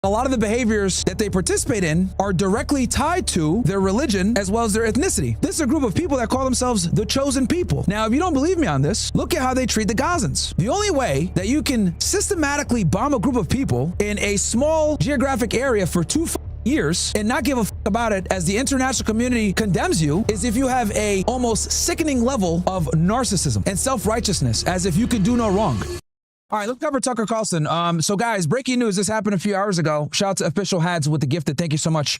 A lot of the behaviors that they participate in are directly tied to their religion as well as their ethnicity. This is a group of people that call themselves the chosen people. Now, if you don't believe me on this, look at how they treat the Gazans. The only way that you can systematically bomb a group of people in a small geographic area for 2 years and not give a about it as the international community condemns you is if you have a almost sickening level of narcissism and self-righteousness, as if you could do no wrong. All right, let's cover Tucker Carlson. So guys, breaking news. This happened a few hours ago. Shout out to Official Hads with the gifted. Thank you so much.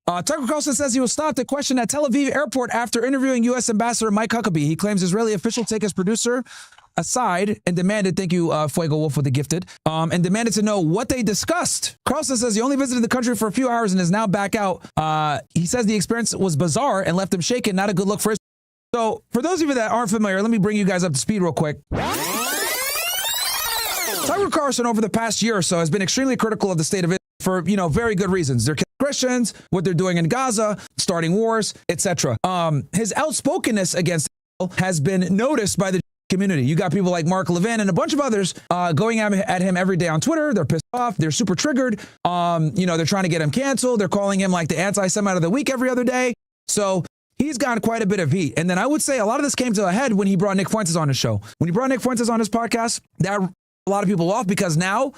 Tucker Carlson says he was stopped at question at Tel Aviv airport after interviewing U.S. Ambassador Mike Huckabee. He claims Israeli officials take his producer aside and demanded, thank you, Fuego Wolf with the gifted, and demanded to know what they discussed. Carlson says he only visited the country for a few hours and is now back out. He says the experience was bizarre and left him shaken. Not a good look for his. So for those of you that aren't familiar, let me bring you guys up to speed real quick. Tucker Carlson over the past year or so has been extremely critical of the state of Israel for, very good reasons. They're Christians, what they're doing in Gaza, starting wars, etc. His outspokenness against Israel has been noticed by the community. You got people like Mark Levin and a bunch of others going at him every day on Twitter. They're pissed off. They're super triggered. They're trying to get him canceled. They're calling him like the anti-Semite of the week every other day. So he's gotten quite a bit of heat. And then I would say a lot of this came to a head when he brought Nick Fuentes on his show. When he brought Nick Fuentes on his podcast, that a lot of people off because now,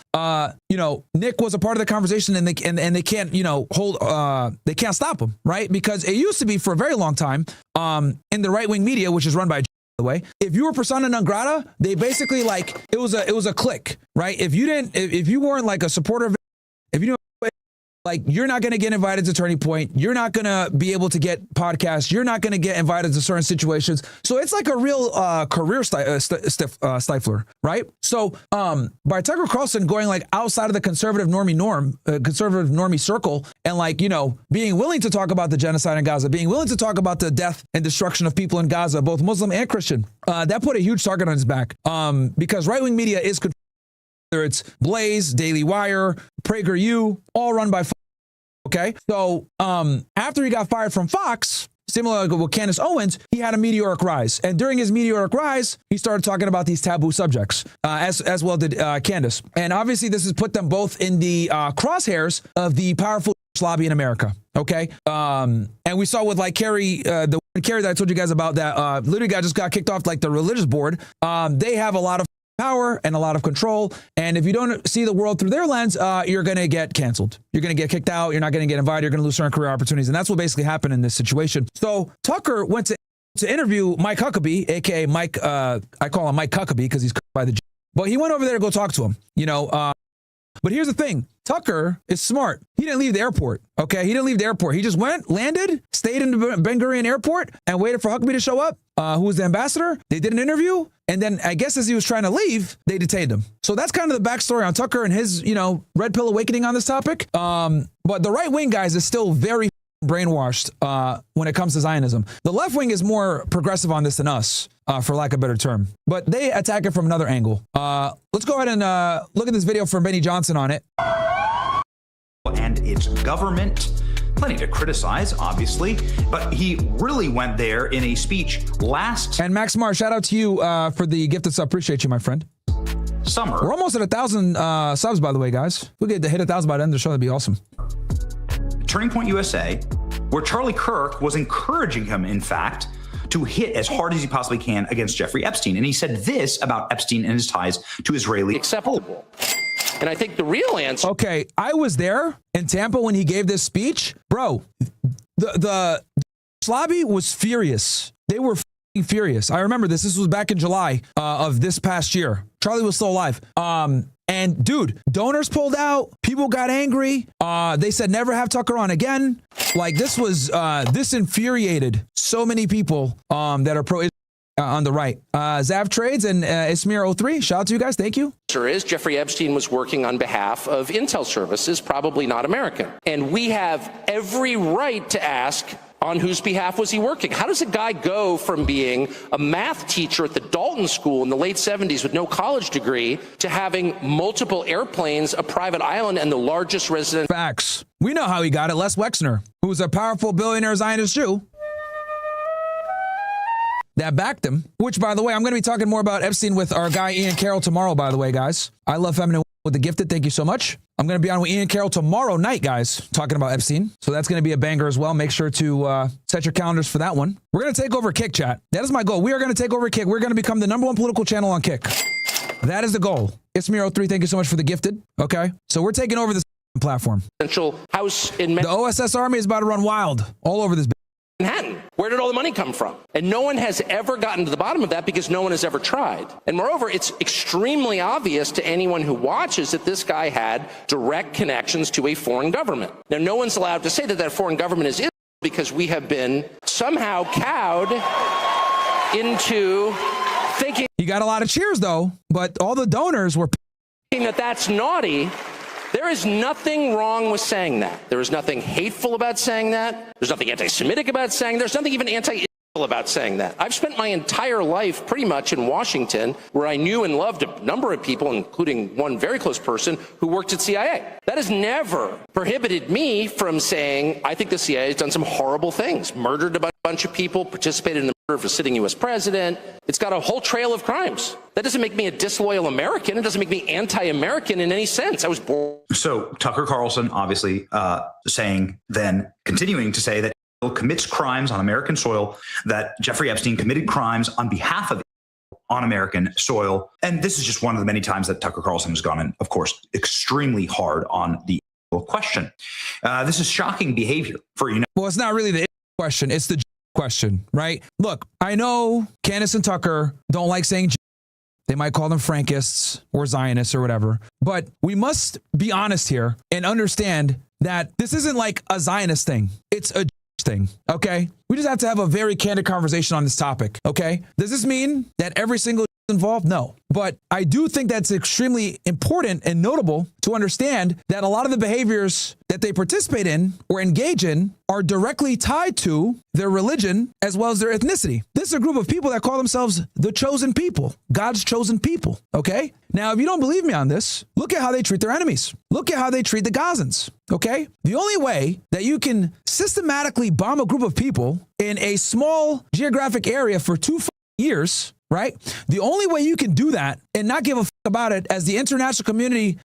Nick was a part of the conversation and they can't, they can't stop him, right? Because it used to be for a very long time in the right-wing media, which is run by, by the way, if you were persona non grata, they basically it was a clique, right? If you weren't like a supporter of, if you you're not going to get invited to Turning Point. You're not going to be able to get podcasts. You're not going to get invited to certain situations. So it's like a real career stifler, right? So by Tucker Carlson going outside of the conservative normie circle and being willing to talk about the genocide in Gaza, being willing to talk about the death and destruction of people in Gaza, both Muslim and Christian, that put a huge target on his back because right-wing media is controlled. Whether it's Blaze, Daily Wire, PragerU, all run by Fox. Okay, so after he got fired from Fox, similar with Candace Owens, he had a meteoric rise. And during his meteoric rise, he started talking about these taboo subjects, as well did Candace. And obviously, this has put them both in the crosshairs of the powerful lobby in America. Okay, and we saw with Carrie, the Carrie that I told you guys about that literally just got kicked off the religious board. They have a lot of power and a lot of control. And if you don't see the world through their lens, you're going to get canceled. You're going to get kicked out. You're not going to get invited. You're going to lose certain career opportunities. And that's what basically happened in this situation. So Tucker went to interview Mike Huckabee, aka Mike. I call him Mike Huckabee because he's by the. But he went over there to go talk to him. But here's the thing. Tucker is smart. He didn't leave the airport. Okay, he didn't leave the airport. He just went, landed, stayed in the Ben Gurion airport, and waited for Huckabee to show up. Who was the ambassador? They did an interview, and then I guess as he was trying to leave, they detained him. So that's kind of the backstory on Tucker and his, red pill awakening on this topic. But the right wing guys is still very brainwashed when it comes to Zionism. The left wing is more progressive on this than us, for lack of a better term. But they attack it from another angle. Let's go ahead and look at this video from Benny Johnson on it. And its government. Plenty to criticize, obviously, but he really went there in a speech last. And Max Mar, shout out to you for the gifted sub. Appreciate you, my friend. Summer. We're almost at 1,000 subs, by the way, guys. If we get to hit 1,000 by the end of the show, that'd be awesome. Turning Point USA, where Charlie Kirk was encouraging him, in fact, to hit as hard as he possibly can against Jeffrey Epstein. And he said this about Epstein and his ties to Israeli. Acceptable. And I think the real answer. Okay, I was there in Tampa when he gave this speech. Bro, the lobby was furious. They were furious. I remember this. This was back in July of this past year. Charlie was still alive. And dude, donors pulled out. People got angry. They said never have Tucker on again. This was this infuriated so many people that are pro on the right. Zav Trades and Ismir03, shout out to you guys. Thank you. Sure is. Jeffrey Epstein was working on behalf of Intel Services, probably not American. And we have every right to ask, on whose behalf was he working? How does a guy go from being a math teacher at the Dalton School in the late 70s with no college degree to having multiple airplanes, a private island, and the largest resident? Facts. We know how he got it. Les Wexner, who's a powerful billionaire Zionist Jew that backed him, which, by the way, I'm going to be talking more about Epstein with our guy Ian Carroll tomorrow, by the way, guys. I love feminine. with the gifted. Thank you so much. I'm going to be on with Ian Carroll tomorrow night, guys, talking about Epstein. So that's going to be a banger as well. Make sure to set your calendars for that one. We're going to take over Kick, chat. That is my goal. We are going to take over Kick. We're going to become the #1 political channel on Kick. That is the goal. It's Miro3. Thank you so much for the gifted. Okay. So we're taking over this platform. Central House in The OSS Army is about to run wild all over this. Manhattan. Where did all the money come from? And no one has ever gotten to the bottom of that because no one has ever tried. And moreover, it's extremely obvious to anyone who watches that this guy had direct connections to a foreign government. Now, no one's allowed to say that that foreign government is Israel because we have been somehow cowed into thinking. He got a lot of cheers, though, but all the donors were that that's naughty. There is nothing wrong with saying that. There is nothing hateful about saying that. There's nothing anti-Semitic about saying that. There's nothing even anti-Israel about saying that. I've spent my entire life pretty much in Washington, where I knew and loved a number of people, including one very close person who worked at CIA. That has never prohibited me from saying, I think the CIA has done some horrible things, murdered a bunch of people, participated in the murder of a sitting U.S. president. It's got a whole trail of crimes. That doesn't make me a disloyal American. It doesn't make me anti-American in any sense. I was born. So Tucker Carlson obviously continuing to say that Israel commits crimes on American soil, that Jeffrey Epstein committed crimes on behalf of on American soil. And this is just one of the many times that Tucker Carlson has gone in, of course, extremely hard on the question. This is shocking behavior for Well, it's not really the question. It's the question, right? Look, I know Candace and Tucker don't like saying they might call them Frankists or Zionists or whatever, but we must be honest here and understand that this isn't like a Zionist thing. It's a thing, okay? We just have to have a very candid conversation on this topic, okay? Does this mean that every single involved? No. But I do think that's extremely important and notable to understand that a lot of the behaviors that they participate in or engage in are directly tied to their religion as well as their ethnicity. This is a group of people that call themselves the chosen people, God's chosen people, okay? Now, if you don't believe me on this, look at how they treat their enemies. Look at how they treat the Gazans, okay? The only way that you can systematically bomb a group of people in a small geographic area for 2 years, right? The only way you can do that and not give a about it as the international community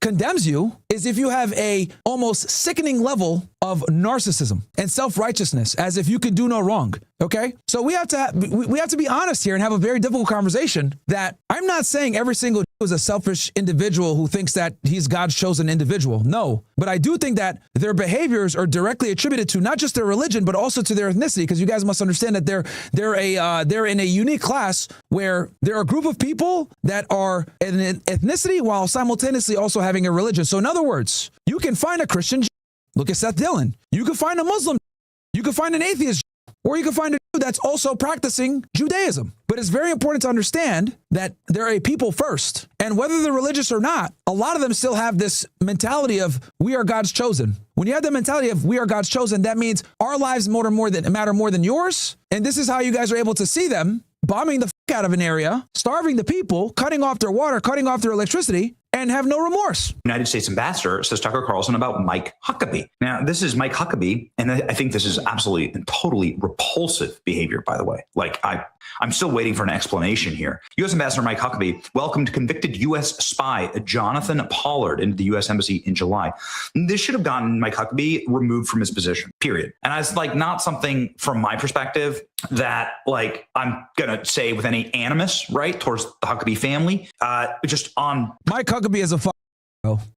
condemns you is if you have a almost sickening level of narcissism and self-righteousness, as if you can do no wrong. Okay, so we have to be honest here and have a very difficult conversation that I'm not saying every single Jew is a selfish individual who thinks that he's God's chosen individual. No, but I do think that their behaviors are directly attributed to not just their religion, but also to their ethnicity, because you guys must understand that they're in a unique class where they're a group of people that are an ethnicity while simultaneously also having a religion. So in other words, you can find a Christian Jew. Look at Seth Dillon. You can find a Muslim. You can find an atheist. Or you can find a Jew that's also practicing Judaism. But it's very important to understand that they're a people first. And whether they're religious or not, a lot of them still have this mentality of we are God's chosen. When you have the mentality of we are God's chosen, that means our lives matter more than yours. And this is how you guys are able to see them bombing the out of an area, starving the people, cutting off their water, cutting off their electricity, and have no remorse. United States ambassador, says Tucker Carlson, about Mike Huckabee. Now, this is Mike Huckabee, and I think this is absolutely and totally repulsive behavior, by the way. Like, I'm still waiting for an explanation here. U.S. Ambassador Mike Huckabee welcomed convicted U.S. spy Jonathan Pollard into the U.S. Embassy in July. This should have gotten Mike Huckabee removed from his position, period. And it's like not something from my perspective that like I'm going to say with any animus, right, towards the Huckabee family, just on Mike Huckabee is a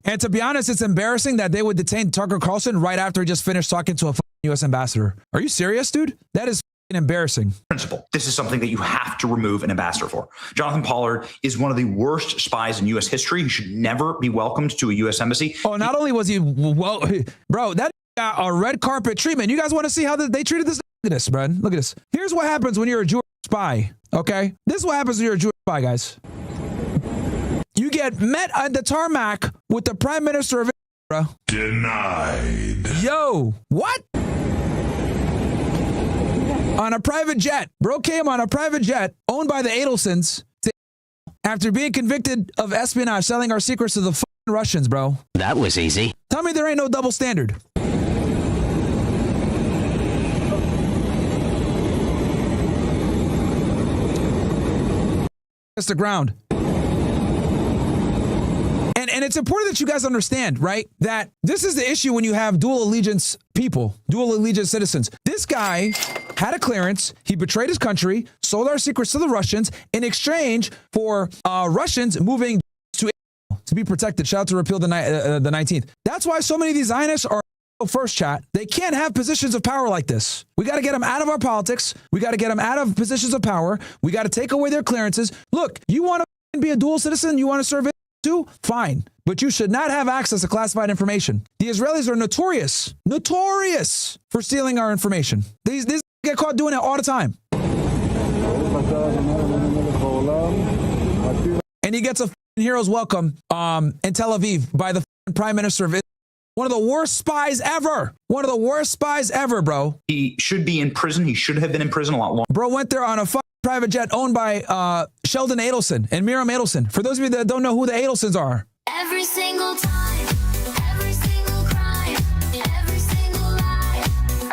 and to be honest, it's embarrassing that they would detain Tucker Carlson right after he just finished talking to a U.S. ambassador. Are you serious, dude? That is embarrassing. Principle. This is something that you have to remove an ambassador for. Jonathan Pollard is one of the worst spies in U.S. history. He should never be welcomed to a U.S. embassy. Oh, not only was he, well, bro, that got a red carpet treatment. You guys want to see how they treated this? Look at this, bro. Look at this. Here's what happens when you're a Jewish spy, okay? This is what happens when you're a Jewish spy, guys. You get met on the tarmac with the Prime Minister of Israel. Denied. Yo, what? On a private jet. Bro came on a private jet owned by the Adelsons after being convicted of espionage, selling our secrets to the Russians, bro. That was easy. Tell me there ain't no double standard. It's the ground. And it's important that you guys understand, right, that this is the issue when you have dual allegiance people, dual allegiance citizens. This guy had a clearance. He betrayed his country, sold our secrets to the Russians in exchange for Russians moving to Israel to be protected. Shout out to repeal the 19th. That's why so many of these Zionists are first chat. They can't have positions of power like this. We got to get them out of our politics. We got to get them out of positions of power. We got to take away their clearances. Look, you want to be a dual citizen? You want to serve it too? Fine. But you should not have access to classified information. The Israelis are notorious for stealing our information. These get caught doing it all the time. And he gets a hero's welcome in Tel Aviv by the Prime Minister of Israel. One of the worst spies ever. One of the worst spies ever, bro. He should be in prison. He should have been in prison a lot longer. Bro went there on a private jet owned by Sheldon Adelson and Miriam Adelson. For those of you that don't know who the Adelsons are. Every single time, every single crime, every single lie,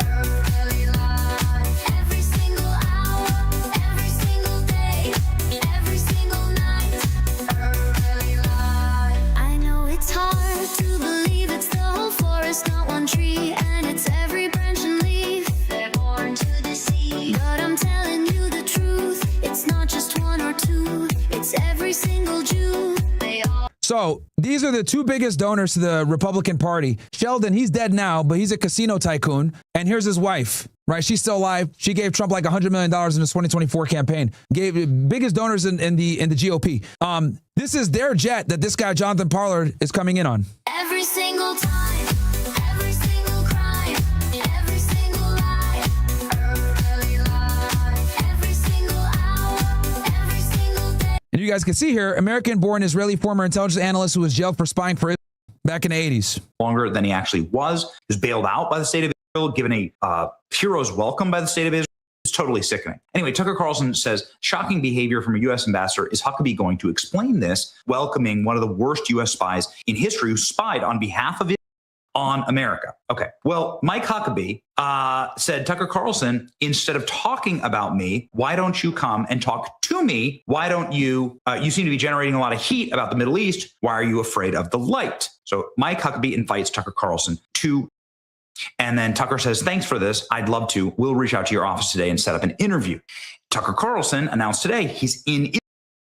early lie, every single hour, every single day, every single night, early lie. I know it's hard to believe it's the whole forest, not one tree, and it's every branch and leaf. They're born to deceive, but I'm telling you the truth. It's not just one or two, it's every single Jew. They all. So these are the two biggest donors to the Republican Party. Sheldon, he's dead now, but he's a casino tycoon. And here's his wife, right? She's still alive. She gave Trump like $100 million in his 2024 campaign. Gave biggest donors in the GOP. This is their jet that this guy, Jonathan Pollard, is coming in on. Every single time, every single crime, every single lie, early lie, every single hour, every single day. And you guys can see here, American-born Israeli former intelligence analyst who was jailed for spying for Israel back in the 80s. Longer than he actually was. He was bailed out by the state of Israel, given a hero's welcome by the state of Israel. It's totally sickening. Anyway, Tucker Carlson says, shocking behavior from a U.S. ambassador. Is Huckabee going to explain this, welcoming one of the worst U.S. spies in history who spied on behalf of Israel on America? Okay. Well, Mike Huckabee said, Tucker Carlson, instead of talking about me, why don't you come and talk to me? Why don't you, you seem to be generating a lot of heat about the Middle East. Why are you afraid of the light? So Mike Huckabee invites Tucker Carlson to. And then Tucker says, thanks for this. I'd love to. We'll reach out to your office today and set up an interview. Tucker Carlson announced today he's in Israel.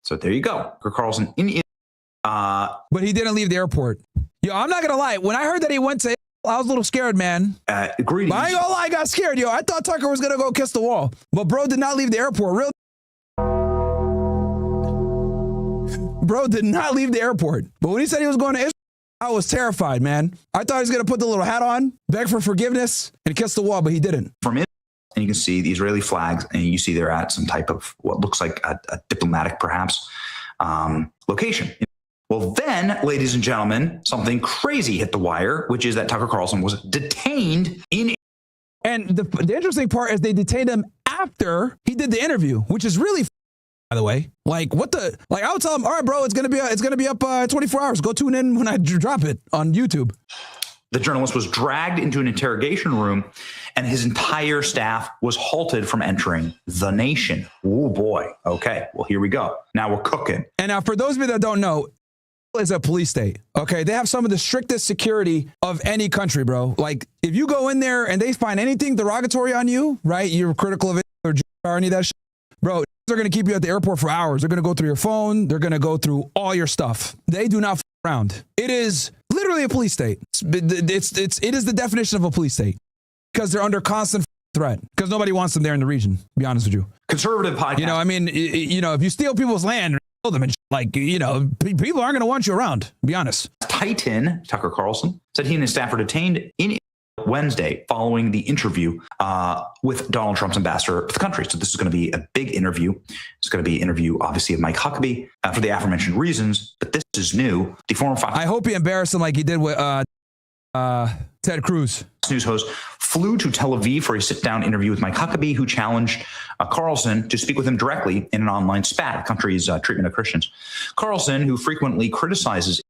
So there you go. Tucker Carlson in Israel. But he didn't leave the airport. Yo, I'm not going to lie. When I heard that he went to Israel, I was a little scared, man. Greetings. But I ain't gonna lie, I got scared, yo. I thought Tucker was going to go kiss the wall. But bro did not leave the airport. Bro did not leave the airport. But when he said he was going to Israel, I was terrified, man. I thought he was going to put the little hat on, beg for forgiveness, and kiss the wall, but he didn't. From it, and you can see the Israeli flags, and you see they're at some type of what looks like a diplomatic, perhaps, location. Well, then, ladies and gentlemen, something crazy hit the wire, which is that Tucker Carlson was detained in. And the interesting part is they detained him after he did the interview, which is really, by the way, like what the, like I would tell him, all right, bro, it's gonna be up 24 hours. Go tune in when I drop it on YouTube. The journalist was dragged into an interrogation room, and his entire staff was halted from entering the nation. Oh boy. Okay. Well, here we go. Now we're cooking. And now, for those of you that don't know, is a police state. Okay, they have some of the strictest security of any country, bro. Like if you go in there and they find anything derogatory on you, right? You're critical of it or any of that shit, bro. They're gonna keep you at the airport for hours. They're gonna go through your phone. They're gonna go through all your stuff. They do not f around. It is literally a police state. It is the definition of a police state because they're under constant threat because nobody wants them there in the region. To be honest with you, Conservative podcast. You know, I mean, you know, if you steal people's land. Them and like, you know, people aren't going to want you around, to be honest. Titan Tucker Carlson said he and his staff were detained in Wednesday following the interview with Donald Trump's ambassador for the country. So this is going to be a big interview. It's going to be an interview, obviously, of Mike Huckabee for the aforementioned reasons. But this is new. The former Fox I hope he embarrassed him like he did with Ted Cruz. News host flew to Tel Aviv for a sit-down interview with Mike Huckabee, who challenged Carlson to speak with him directly in an online spat, the country's treatment of Christians. Carlson, who frequently criticizes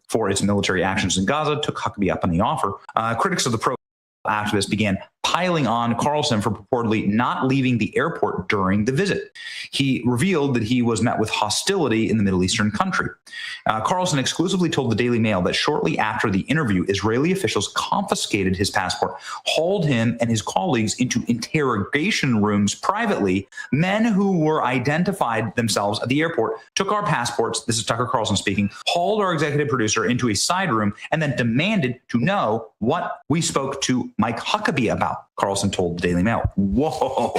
for its military actions in Gaza, took Huckabee up on the offer. Critics of the pro-activist began piling on Carlson for purportedly not leaving the airport during the visit. He revealed that he was met with hostility in the Middle Eastern country. Carlson exclusively told the Daily Mail that shortly after the interview, Israeli officials confiscated his passport, hauled him and his colleagues into interrogation rooms privately. Men who were identified themselves at the airport took our passports, this is Tucker Carlson speaking, hauled our executive producer into a side room and then demanded to know what we spoke to Mike Huckabee about, Carlson told the Daily Mail. Whoa.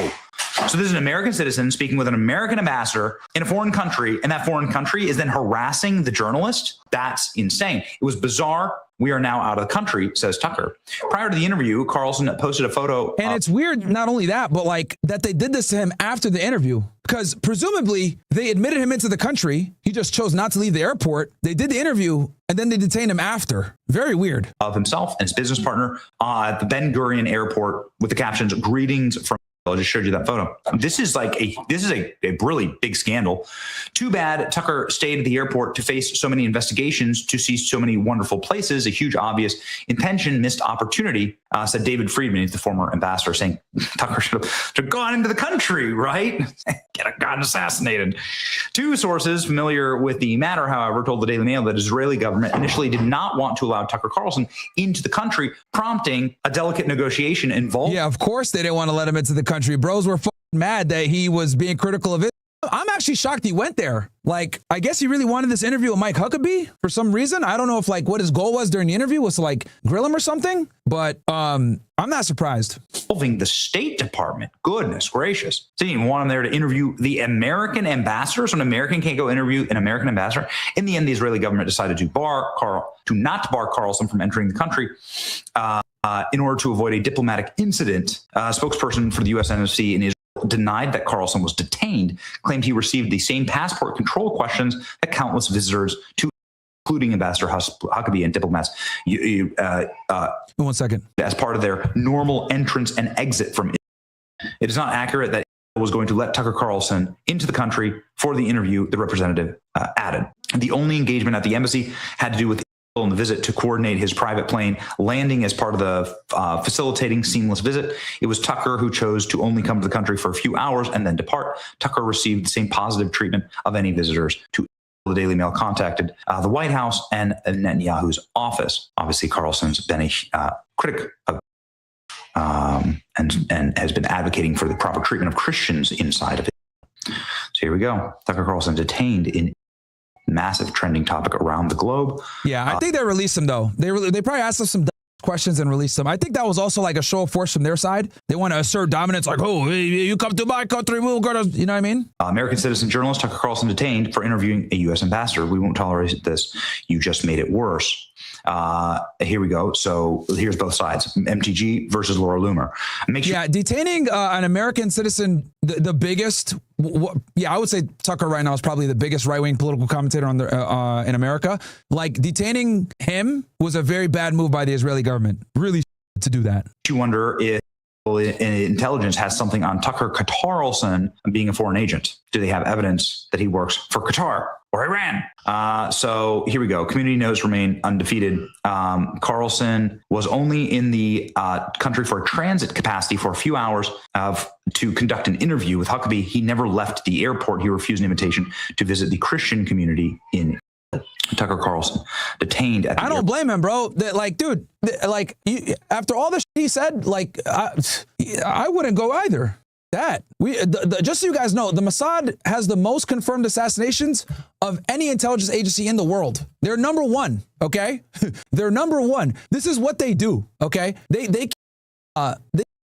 So this is an American citizen speaking with an American ambassador in a foreign country, and that foreign country is then harassing the journalist? That's insane. It was bizarre. We are now out of the country, says Tucker. Prior to the interview, Carlson posted a photo. And it's weird, not only that, but like that they did this to him after the interview, because presumably they admitted him into the country. He just chose not to leave the airport. They did the interview and then they detained him after. Very weird. Of himself and his business partner at the Ben Gurion airport with the captions, "Greetings from." I just showed you that photo. This is a really big scandal. Too bad Tucker stayed at the airport to face so many investigations, to see so many wonderful places. A huge, obvious intention, missed opportunity, said David Friedman, he's the former ambassador, saying Tucker should have gone into the country, right? Gotten assassinated. Two sources familiar with the matter, however, told the Daily Mail that the Israeli government initially did not want to allow Tucker Carlson into the country, prompting a delicate negotiation involved. Yeah, of course they didn't want to let him into the country. Bros were mad that he was being critical of it. I'm actually shocked he went there. Like, I guess he really wanted this interview with Mike Huckabee for some reason. I don't know if like what his goal was during the interview was to like grill him or something, but I'm not surprised. Involving the State Department. Goodness gracious. They didn't even want him there to interview the American ambassador. So an American can't go interview an American ambassador. In the end, the Israeli government decided to not bar Carlson from entering the country in order to avoid a diplomatic incident. A spokesperson for the U.S. Embassy in Israel denied that Carlson was detained, claimed he received the same passport control questions that countless visitors to, including Ambassador Huckabee and diplomats, 1 second. as part of their normal entrance and exit from Israel. It is not accurate that Israel was going to let Tucker Carlson into the country for the interview, the representative added. The only engagement at the embassy had to do with on the visit to coordinate his private plane landing as part of the facilitating seamless visit. It was Tucker who chose to only come to the country for a few hours and then depart. Tucker received the same positive treatment of any visitors to the Daily Mail contacted the White House and Netanyahu's office. Obviously, Carlson's been a critic of and has been advocating for the proper treatment of Christians inside of it. So here we go. Tucker Carlson detained in massive trending topic around the globe. Yeah, I think they released him though. They probably asked us some questions and released him. I think that was also like a show of force from their side. They want to assert dominance, like, oh, you come to my country, we'll go to, you know what I mean? American citizen journalist Tucker Carlson detained for interviewing a U.S. ambassador. We won't tolerate this. You just made it worse. Here we go. So here's both sides, MTG versus Laura Loomer. Detaining an American citizen, the biggest, I would say Tucker right now is probably the biggest right-wing political commentator on the in America. Like, detaining him was a very bad move by the Israeli government. Really to do that. You wonder if intelligence has something on Tucker Carlson being a foreign agent. Do they have evidence that he works for Qatar or Iran? So here we go. Community notes remain undefeated. Carlson was only in the country for a transit capacity for a few hours to conduct an interview with Huckabee. He never left the airport. He refused an invitation to visit the Christian community in Tucker Carlson detained at the I don't blame him, bro. Dude, after all the shit he said, I wouldn't go either. Just so you guys know, the Mossad has the most confirmed assassinations of any intelligence agency in the world. They're number one, okay? They're number one. This is what they do, okay? They kill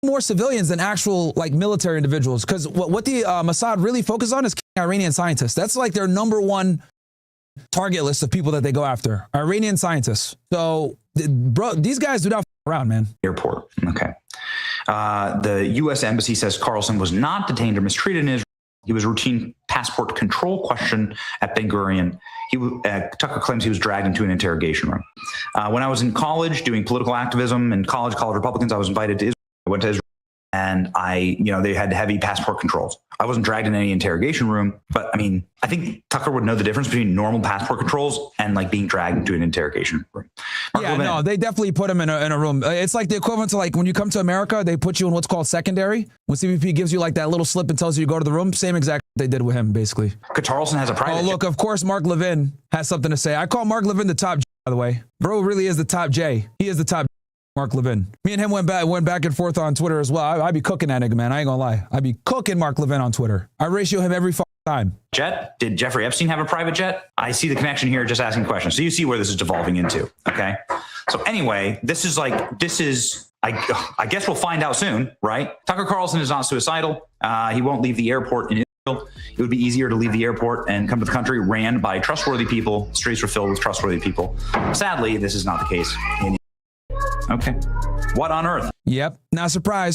more civilians than actual military individuals, because what the Mossad really focus on is killing Iranian scientists. That's like their number one target list of people that they go after, Iranian scientists. So, bro, these guys do not f around, man. Airport. Okay. The U.S. Embassy says Carlson was not detained or mistreated in Israel. He was routine passport control question at Ben Gurion. Tucker claims he was dragged into an interrogation room. When I was in college doing political activism in college Republicans, I was invited to Israel. I went to Israel. And they had heavy passport controls. I wasn't dragged in any interrogation room, but I mean, I think Tucker would know the difference between normal passport controls and like being dragged into an interrogation room. No, they definitely put him in a room. It's like the equivalent to like when you come to America, they put you in what's called secondary. When CBP gives you like that little slip and tells you to go to the room, same exact they did with him, basically. Carlson has a private. Oh, look, of course, Mark Levin has something to say. I call Mark Levin the top J, by the way. Bro really is the top J. He is the top J, Mark Levin. Me and him went back and forth on Twitter as well. I be cooking that nigga, man. I ain't gonna lie. I be cooking Mark Levin on Twitter. I ratio him every time. Jet? Did Jeffrey Epstein have a private jet? I see the connection here, just asking questions. So you see where this is devolving into, okay? So anyway, this is, I guess we'll find out soon, right? Tucker Carlson is not suicidal. He won't leave the airport in Israel. It would be easier to leave the airport and come to the country ran by trustworthy people. Streets were filled with trustworthy people. Sadly, this is not the case. Okay. What on earth? Yep. Not surprised.